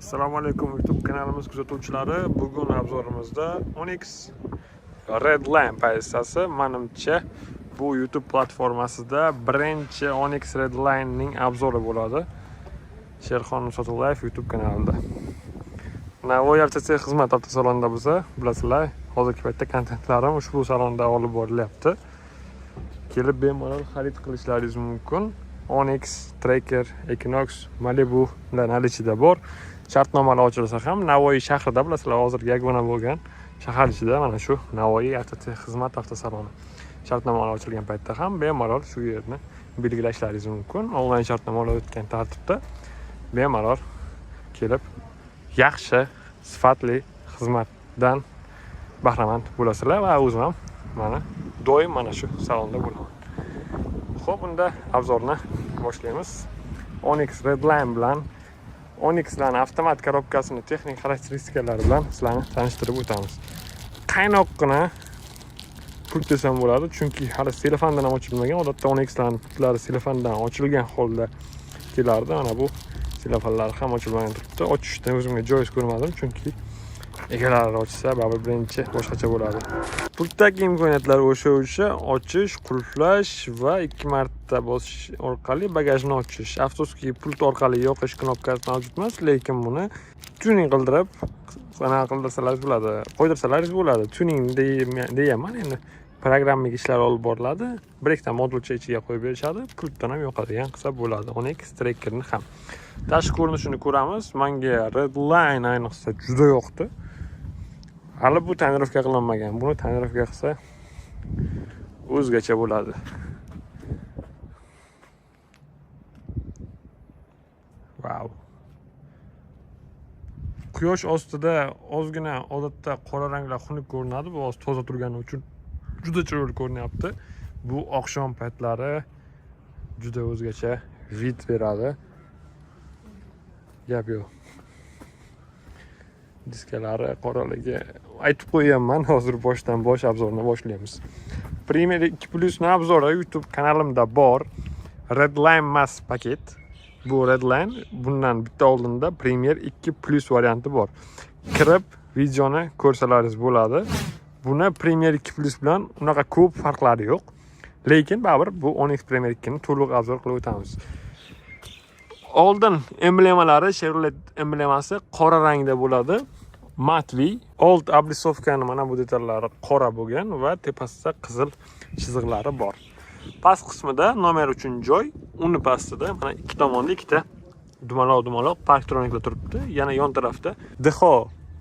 Assalomu alaykum YouTube kanalimiz kuzatuvchilari. Bugun obzorimizda Onyx Redline pozitsiyasi. Menimcha bu YouTube platformasida birinchi Onyx Redline ning obzori bo'ladi. Sherxon Sotullayev YouTube kanalida. Navoiy FTC xizmat avtosalonida bo'lsa, bilasizlar, hozirgi paytda kontentlarim ushbu salonda olib borilyapti. Kelib bemalol xarid qilishlaringiz mumkin. Onyx, Tracker, Equinox, Malibu bilan ichida bor. Shartnomalar ochilsa ham Navoiy shahrida, bilasizlar, hozir yagona bo'lgan shahar ichida mana shu Navoiy FTC xizmat avtosaloni. Shartnomalar ochilgan paytda ham bemalol shu yerni belgilashlaringiz mumkin. Onlayn shartnomalar o'tgan tartibda bemalol kelib yaxshi, sifatli xizmatdan bahramand bo'lasizlar va o'zim ham mana doim mana shu salonda bo'laman. Xo'p, unda obzorni boshlaymiz. Onyx Redline bilan Onyx'larning avtomat korobkasini texnik xarakteristikalari bilan sizlarni tanishtirib o'tamiz. Qaynoqqina pult desam bo'ladi, chunki hali telefondan ham ochilmagan. Odatda Onyx'larning pultlari telefondan ochilgan holda kelardi. Mana bu telefonlar ham ochilmagan turibdi. Ochishni o'zimga joiz ko'rmadim, chunki egalari ochsa baribir birinchi boshqacha bo'ladi. Pultdagi imkoniyatlar o'sha ochish, qulflash va 2 marta bosish orqali bagajni ochish. Afsuski, pult orqali yoqish knopkasi mavjud emas, lekin buni tuning qildirib, qanaqa qildirsalaringiz bo'ladi, qo'ydirsalaringiz bo'ladi. Tuning deyaman, endi programmik ishlar olib boriladi. Bir ikkita modulcha ichiga qo'yib berishadi, pultdan ham yoqadigan qilsa bo'ladi. Onyx Trackerni ham. Tashqi ko'rinishini ko'ramiz. Menga Redline ayniqsa juda yoqdi. Hali bu tonirovka qilinmagan. Buni tonirovka qilsa o'zgacha bo'ladi. Wow. Quyosh ostida ozgina odatda qora ranglar xunuk ko'rinadi, bu oz toza turgani uchun juda chiroyli ko'rinyapti. Bu oqshom paytlari juda o'zgacha vid beradi. Gap yo'q. Diskalari qoraligi aytib qo'yaman, hozir boshdan bosh obzorni boshlaymiz. Premier 2+ na obzori YouTube kanalimda bor. Redline Mass paket. Bu Redline, bundan bitta oldinda Premier 2+ varianti bor. Kirib videoni ko'rsalaringiz bo'ladi. Buni Premier 2+ bilan unaqa ko'p farqlari yo'q. Lekin baribir bu Onyx Premier 2 ni to'liq obzor qilib o'tamiz. Oldin emblemalari, Chevrolet emblemasi qora rangda bo'ladi. Matvi, old oblisovkani mana bu detallari qora bo'lgan va tepasida qizil chiziqlari bor. Past qismida nomer uchun joy, uni pastida mana ikki tomonda ikkita dumaloq parktroniklar turibdi. Yana yon tarafda Deho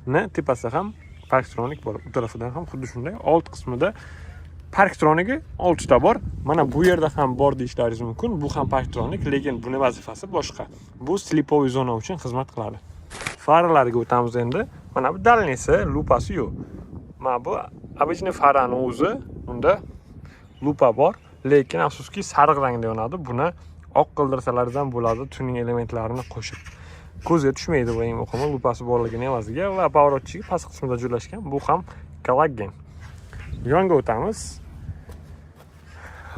ni tepasida ham parktronik bor. Bu tarafidan ham xuddi shunday. Old qismida parktronigi 6 ta bor. Mana bu yerda ham bor deyishlaringiz mumkin. Bu ham parktronik, lekin buni vazifasi boshqa. Bu slipoviy zona uchun xizmat qiladi. Faralarga o'tamiz endi. Mana bu dalnisi, lupasi yo'q. Mana bu обычный farani o'zi, unda lupa bor, lekin afsuski sariq rangda yonadi. Buni oq qildirsalaringiz ham bo'ladi, tuning elementlarini qo'shib. Ko'zga tushmaydi bu eng muhimi, lupasi borligini evaziga va pavorotchiga past qismida joylashgan. Bu ham collagen. Yonga o'tamiz.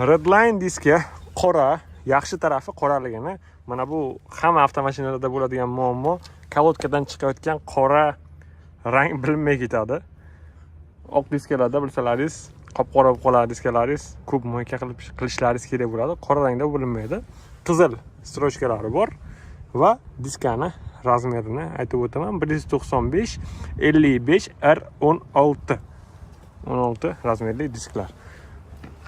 Redline diski qora, yaxshi tarafi qoraligini, mana bu hamma avtomashinalarda bo'ladigan muammo, kolodkadan chiqayotgan qora rang bilinmay ketadi. Oq diskalarda bilsalaringiz, qop-qora bo'lib qoladi diskalaringiz, ko'p mo'yka qilishlaringiz kerak bo'ladi. Qora rangda bo'linmaydi. Qizil strochkalari bor va diskani razmerini aytib o'taman. 195 55 R16. 16 razmerli disklar.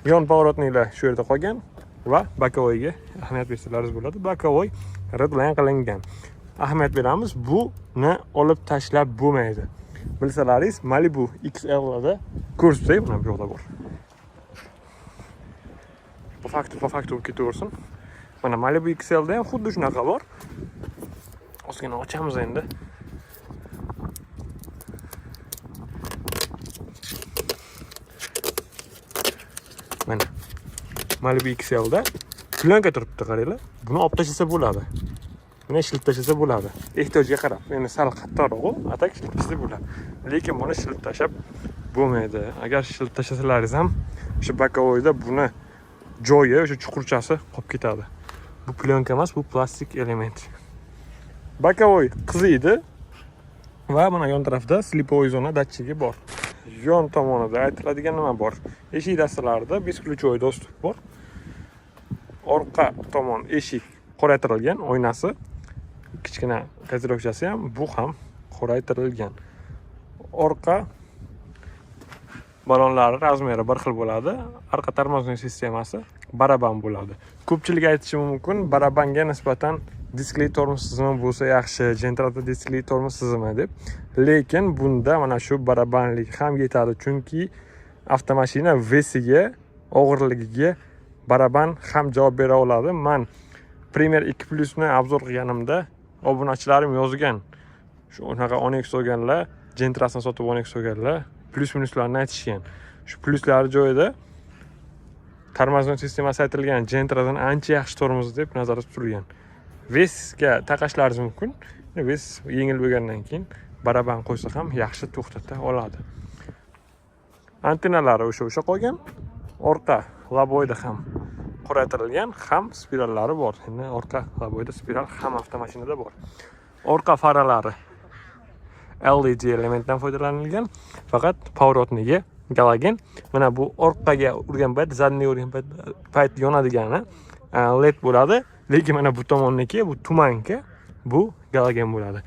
Yon pavorotniklar shu yerda qolgan va bokovoyga ahamiyat bersalaringiz bo'ladi. Bokovoy Redline qilingan. Ahamiyat beramiz, buni olib tashlab bo'lmaydi. Bilsalaringiz, Malibu XL da ko'rsatay, mana bu yoqda bor. Bu faktor ketaversin. Mana Malibu XL da ham xuddi shunaqa bor. Ozgina ochamiz endi. Mana Malibu XL da plyonka turibdi, qaranglar. Buni olib tashlasa bo'ladi. Buni shilib tashlasa bo'ladi. Ehtiyojga qarab. Endi sal qattiqroq, atak shilib tashlasa bo'ladi. Lekin buni shilib tashlab bo'lmaydi. Agar shilib tashlasalaringiz ham shu bokovoyda buni joyi, o'sha chuqurchasi qolib ketadi. Bu plyonka emas, bu plastik element. Bokovoy qiziydi va mana yon tarafda slipovoy zona datchigi bor. Yon tomonida aytiladigan nima bor? Eshik dastalarida beskluchovoy dostуп bor. Orqa tomon eshik qoraytirilgan, oynasi, kichkina kozirovkasi ham, bu ham qoraytirilgan. Orqa balonlari razmeri bir xil bo'ladi. Orqa tormozning sistemasi baraban bo'ladi. Ko'pchilik aytishi mumkin, barabanga nisbatan diskli tormoz tizimi bo'lsa yaxshi, Gentrada diskli tormoz tizimi deb. Lekin bunda mana shu barabanlik ham yetadi, chunki avtomashina vesiga, og'irligiga baraban ham javob bera oladi. Men Premier 2+ ni obzor qilganimda obunachilarim yozgan. Shu unaqa Onyx olganlar, Gentrasini sotib Onyx olganlar plus minuslarni aytishgan. Shu pluslar joyida tormozning sistemasi aytilgan Gentradan ancha yaxshi tormoz deb nazarda tutilgan. Vesga taqashlaringiz mumkin. Ves yengil bo'lgandan keyin baraban qo'ysa ham yaxshi to'xtata oladi. Antennalari o'sha qolgan. Orqa laboyda ham qoraytirilgan, ham spirallari bor. Endi orqa laboyda spiral ham avtomashinada bor. Orqa faralari LED elementdan foydalanilgan, faqat pоворотниga galogen. Mana bu orqaga urgan payt, zadniy urgan payt yonadigani LED bo'ladi, lekin mana bu tomonniki, bu tumanka, bu galogen bo'ladi.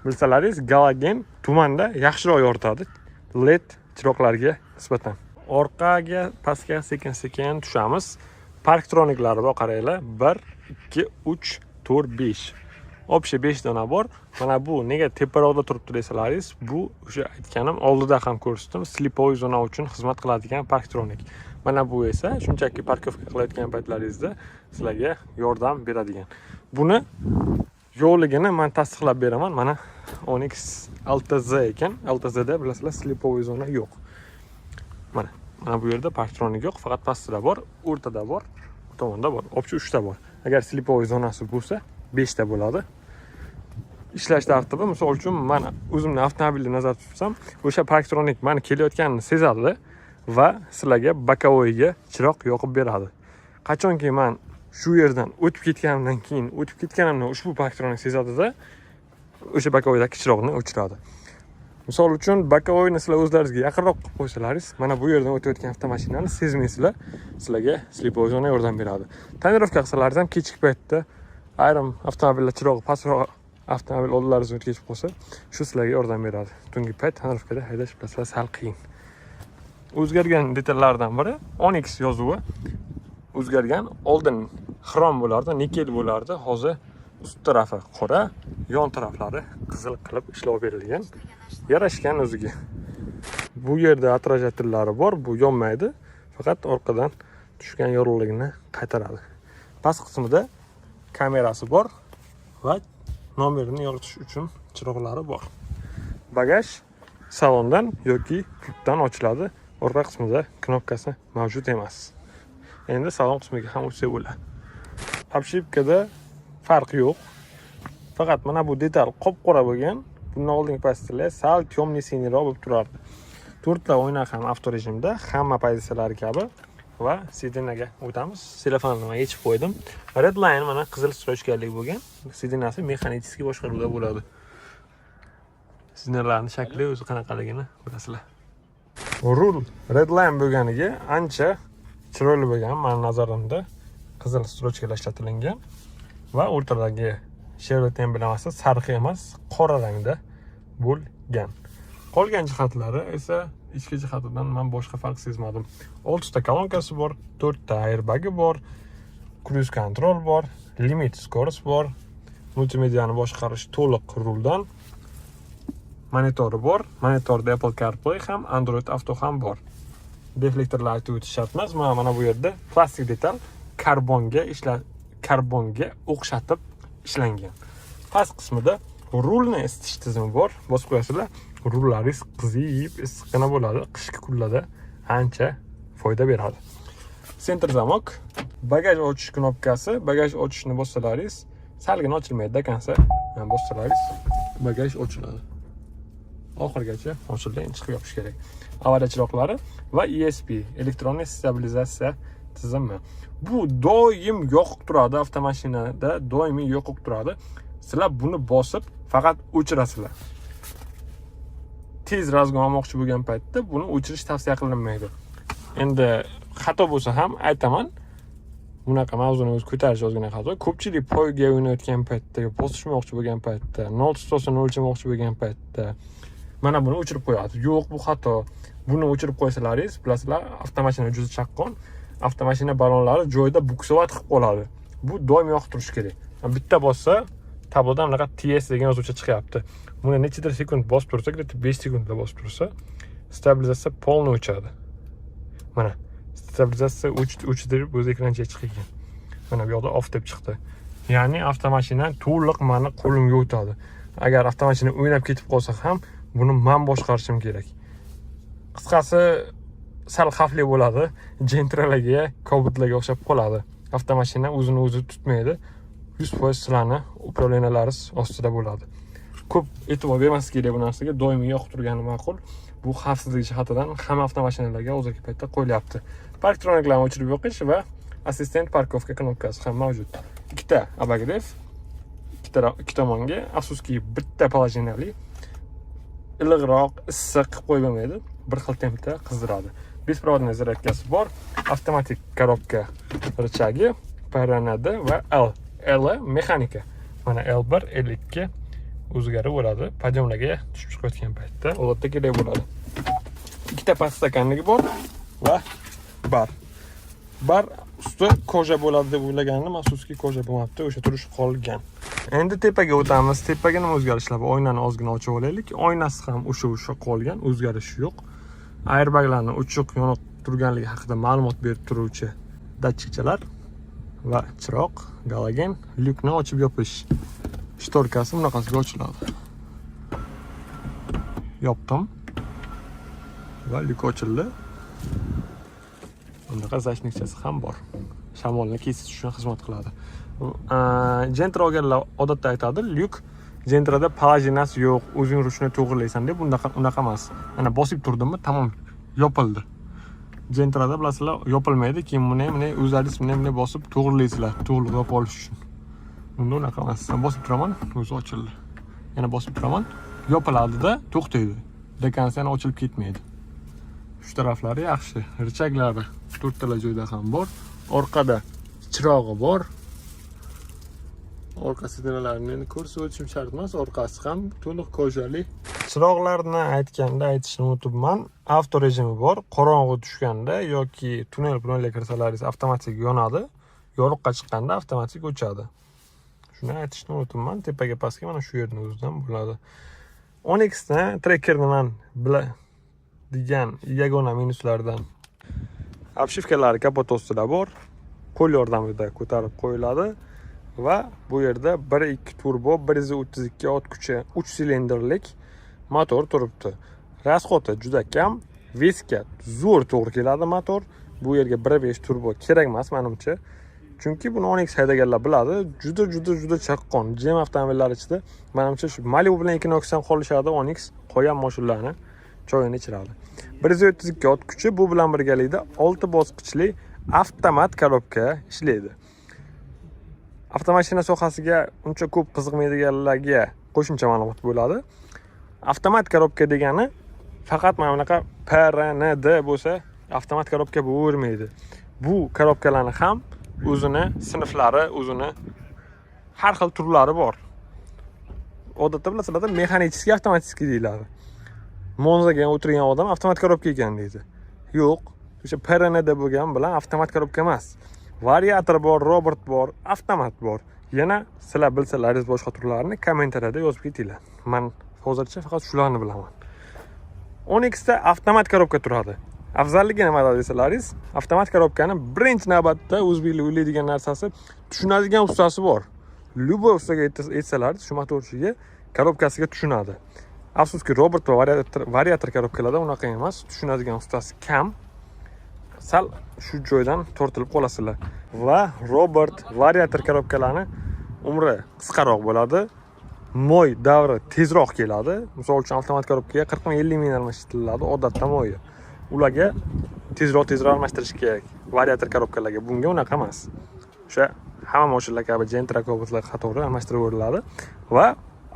Bilsalaringiz, galogen tumanda yaxshiroq yoritadi LED chiroqlarga nisbatan. Orqaga pastga sekin-sekin tushamiz. Parktroniklari bor, qaranglar. 1 2 3 4 5. Общий 5 dona bor. Mana bu nega teparoqda turibdi desalaringiz, bu o'sha aytganim, oldida ham ko'rsatdim, slipovoy zona uchun xizmat qiladigan parktronik. Mana bu esa shunchaki parkovka qilayotgan paytlaringizda sizlarga yordam beradigan. Buni yo'qligini men tasdiqlab beraman. Mana Onyx LTZ ekan. LTZ da bilasizlar, slipovoy zona yo'q. Mana bu yerda parktronik yo'q, faqat pastda bor, o'rtada bor, bu tomonda bor. Общий 3 ta bor. Agar slipovoy zonasi bo'lsa, 5 ta bo'ladi. Ishlash tartibi, misol uchun men o'zimni avtomobilni nazarda tutsam, o'sha parktronik meni kelayotganini sezadi va sizlarga bokovoyga chiroq yoqib beradi. Qachonki men shu yerdan o'tib ketganimdan ushbu parktronik sezadi-da, o'sha bokovoydagi chiroqni o'chiradi. Misol uchun bokovoyni sizlar o'zlaringizga yaqinroq qilib qo'ysalaringiz, mana bu yerdan o'tayotgan avtomashinani sezmaysizlar, sizlarga slipovoy zona yordam beradi. Tonirovka qilsalaringiz ham kechki paytda ayrim avtomobillar chirog'i pastroq avtomobil oldilaridan o'tkazib qolsa, shu sizlarga yordam beradi. Tungi payt tonirovkada haydash bilasizlar sal qiyin. O'zgargan detallardan biri Onyx yozuvi o'zgargan. Oldin xrom bo'lardi, nikel bo'lardi. Hozir ust tarafi qora, yon taraflari qizil qilib ishlov berilgan. Yarashgan o'ziga. Bu yerda atrajatillari bor, bu yonmaydi, faqat orqadan tushgan yorug'likni qaytaradi. Past qismida kamerasi bor va nomerini yoritish uchun chiroqlari bor. Bagaj salondan yoki pultdan ochiladi. Orqa qismida knopkasi mavjud emas. Endi salon qismiga ham o'tsak bo'ladi. Obshipkada farq yo'q. Faqat mana bu detal qop-qora bo'lgan. Bundan oldingi pastlar sal temniy siniyroq bo'lib turardi. 4 ta oyna ham avtorejimda, hamma pozitsiyalari kabi va sidinaga o'tamiz. Telefonni men yechib qo'ydim. Redline mana qizil strochkalik bo'lgan. Sidinasi mexanически boshqaruvda bo'ladi. Sidinalarning shakli o'zi qanaqaligini bilasizlar. Rul Redline bo'lganiga ancha chiroyli bo'lgan, men nazarimda qizil strochkalar ishlatilgan va o'rtadagi Chevrolet emblemasi sariq emas, qora rangda bo'lgan. Qolgan jihatlari esa ichki jihatidan men boshqa farq sezmadim. 6 ta kolonkasi bor, 4 ta airbagi bor, cruise control bor, limit skorost bor, multimediani boshqarish to'liq ruldan. Monitori bor, monitorda Apple CarPlay ham, Android Auto ham bor. Deflektorlar aytib o'tish shart emas, mana bu yerda plastik detal karbonga o'xshatib ishlangan. Past qismida rulni isitish tizimi bor. Bosib qo'yasizlar, rullaringiz qiziyib, issiqqina bo'ladi. Qishki kunlarda ancha foyda beradi. Center zamok, bagaj ochish knopkasi, bagaj ochishni bossalaringiz, salgina ochilmaydi, kansa bossalaringiz bagaj ochiladi. Oxirigacha ochildi, endi chiqib yopish kerak. Avariya chiroqlari va ESP, elektronik stabilizatsiya tizimi. Bu doim yoqib turadi, avtomashinada doimiy yoqib turadi. sizlar buni bosib faqat o'chirasizlar. Tez razgon olmoqchi bo'lgan paytda buni o'chirish tavsiya qilinmaydi. Endi xato bo'lsa ham aytaman, bunaqa mavzuni o'zi ko'tarish ozgina xato. Ko'pchilik poyga o'ynayotgan paytda, bosishmoqchi bo'lgan paytda, nol tutosini o'lchamoqchi bo'lgan paytda mana buni o'chirib qo'yadi. Yo'q, bu xato. Buni o'chirib qo'ysalaringiz, bilasizlar, avtomashina juda chaqqon, avtomashina ballonlari joyida buksovat qilib qoladi. Bu doim yoqib turish kerak. Bitta bossa, tabloda bunaqa TS degan yozuvcha chiqyapti. Buni nechadir sekund bosib tursa, 5 sekundda bosib tursa, stabilizatsiya polni o'chadi. Mana stabilizatsiya o'chdi, o'z ekranchiga chiqgan. Mana bu yoqda off deb chiqdi. Ya'ni avtomashina to'liq meni qo'limga o'tadi. Agar avtomashina o'ynab ketib qolsa ham, buni men boshqarishim kerak. Qisqasi, sal xavfli bo'ladi. Gentralarga, Cobotlarga o'xshab qoladi. Avtomashina o'zini o'zi tutmaydi. 100% sizlarni upravleniyalar ostida bo'ladi. Ko'p e'tibor bermaslik kerak bu narsaga, doimiy yoqib turgani ma'qul. Bu xavfsizlik jihatidan hamma avtomashinalarga hozirgi paytda qo'yilyapti. Parktroniklarni o'chirib yoqish va assistent parkovka knopkasi ham mavjud. Ikkita abagrev, ikki tomonga, afsuski bitta poложениялi iliqroq, issiq qilib qo'yilmaydi. Bir xil tempda qizdiradi. Беспроводный zaryadkasi bor, avtomatik korobka rычаги, PRND va L mexanika. Mana L1, L2 o'zgarib bo'ladi. Podiyomlarga tushib chiqayotgan paytda odatda kerak bo'ladi. Ikkita past stakanligi bor va bar usti koja bo'ladi deb o'ylagandim, afsuski koja bo'lmabdi, o'sha turish qolgan. Endi tepaga o'tamiz. Tepaga nima o'zgarishlar bor? Oynani ozgina ochib olaylik. Oynasi ham o'sha qolgan, o'zgarish yo'q. Airbaglarni ochiq yonib turganligi haqida ma'lumot berib turuvchi datchikchalar va chiroq, galogen, lyukni ochib yopish shtorkasi bunaqasiga ochiladi. Yopdim va lyuk ochildi. Bunaqa zashnikchasi ham bor. Shamolni kesish uchun xizmat qiladi. Gentra olganlar odatda aytadi, lyuk Gentrada palaginasi yo'q, o'zing ruchni to'g'rilaysan deb, unaqa emas. Mana bosib turdimmi, tamom yopildi. Gentrada bilasizlar, yopilmaydi, keyin buni o'zlaringiz bunday bosib to'g'rilaysizlar, to'g'rilab olish uchun. Bunda unaqa emas. Bosib turaman, o'zi ochildi. Yana bosib turaman, yopiladi-da, to'xtaydi. Dekansiya ochilib ketmaydi. Shu taraflari yaxshi. Richaklari 4 tala joyda ham bor. Orqada chirog'i bor. Orqa sidinalarni ko'rsatib o'tishim shart emas, orqasi ham to'liq kojali. Chiroqlarni aytishni unutibman. Avto rejimi bor. Qorong'i tushganda yoki tunnelga kirsalaringiz avtomatik yonadi. Yorug'ga chiqqanda avtomatik o'chadi. Shuni aytishni unutibman. Tepaga pastga mana shu yerning o'zidan bo'ladi. Onyxni trackerdan degan yagona minuslaridan obshivkalari kapot ostida bor. Qo'l yordamida ko'tarib qo'yiladi. Va bu yerda 1.2 turbo 132 ot kuchi 3 silindrlik motor turibdi. Rasxoti juda kam, vesga zo'r to'g'ri keladi motor. Bu yerga 1.5 turbo kerak emas menimcha. Chunki buni Onyx haydaganlar biladi, juda chaqqon. GM avtomobillari ichida menimcha shu Malibu bilan 2.9 qolishadi, Onyx qo'ygan mashinalarni choyini ichiradi. 132 ot kuchi, bu bilan birgalikda 6 bosqichli avtomat korobka ishlaydi. Avtomashina sohasiga uncha ko'p qiziqmaydiganlarga qo'shimcha ma'lumot bo'ladi. Avtomat korobka degani faqat mana bunaqa PRND bo'lsa, avtomat korobka bo'lavermaydi. Bu korobkalarning ham o'zini sinflari, o'zini har xil turlari bor. Odatda bilasizlar, mexanichskiy avtomatiskiy deyiladi. Monzaga o'tirgan odam avtomat korobka ekan deydi. Yo'q, o'sha PRND bo'lgan bilan avtomat korobka emas. Variator bor, robot bor, avtomat bor. Yana sizlar bilsalaringiz boshqa turlarini kommentariyada yozib ketinglar. Men hozircha faqat shularni bilaman. Onyxda avtomat korobka turadi. Afzalligi nimada desalaringiz, avtomat korobkani birinchi navbatda o'zbeklar o'ylaydigan narsasi, tushunadigan ustasi bor. Любой ustaga aytsalaringiz, shu motorchiga korobkasiga tushunadi. Afsuski robot va variator korobkalarda unaqa emas, tushunadigan ustasi kam. Sal shu joydan tortilib qolasizlar. Va robot variator korobkalarni umri qisqaroq bo'ladi. Moy davri tezroq keladi. Misol uchun avtomat korobkaga 40 ming 50 ming almashtiriladi odatda moyi. Ularga tezroq almashtirish kerak. Variator korobkalarga bunga unaqa emas. o'sha hamma mashinalar kabi Gentra Cobalt qatori almashtirib yuboriladi va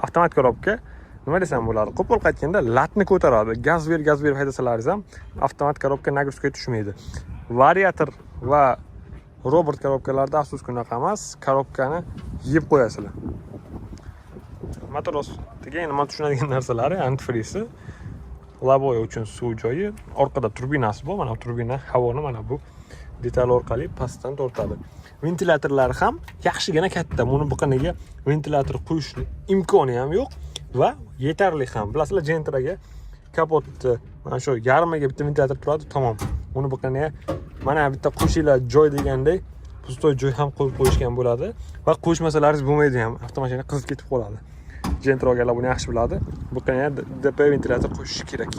avtomat korobka nima desam bo'ladi? Qo'pol qaytganda latni ko'taradi. Gaz ber haydasalaringiz ham avtomat korobka nagruzkaga tushmaydi. Variator va robot korobkalarda afsuski unaqa emas. Korobkani yeb qo'yasizlar. Motor ostiga nima tushunadigan narsalari antifrizi, laboya uchun suv joyi, orqada turbinasi bor. Mana turbina havoni mana bu detal orqali pastdan tortadi. Ventilyatorlar ham yaxshigina katta. Buni buqaniga ventilyator qo'yishni imkoni ham yo'q va yetarli ham. Bilasizlar, Gentraga kapotni mana shu yarmiga bitta ventilyator turadi, tamom. Uni buqaniga mana bitta qo'shinglar joy deganday pustoy joy ham qo'yib qo'yishgan bo'ladi va qo'shmasalaringiz bo'lmaydi ham. Avtomashina qizib ketib qoladi. Gentragalar buni yaxshi biladi. Buqaniga DP ventilyator qo'shish kerak.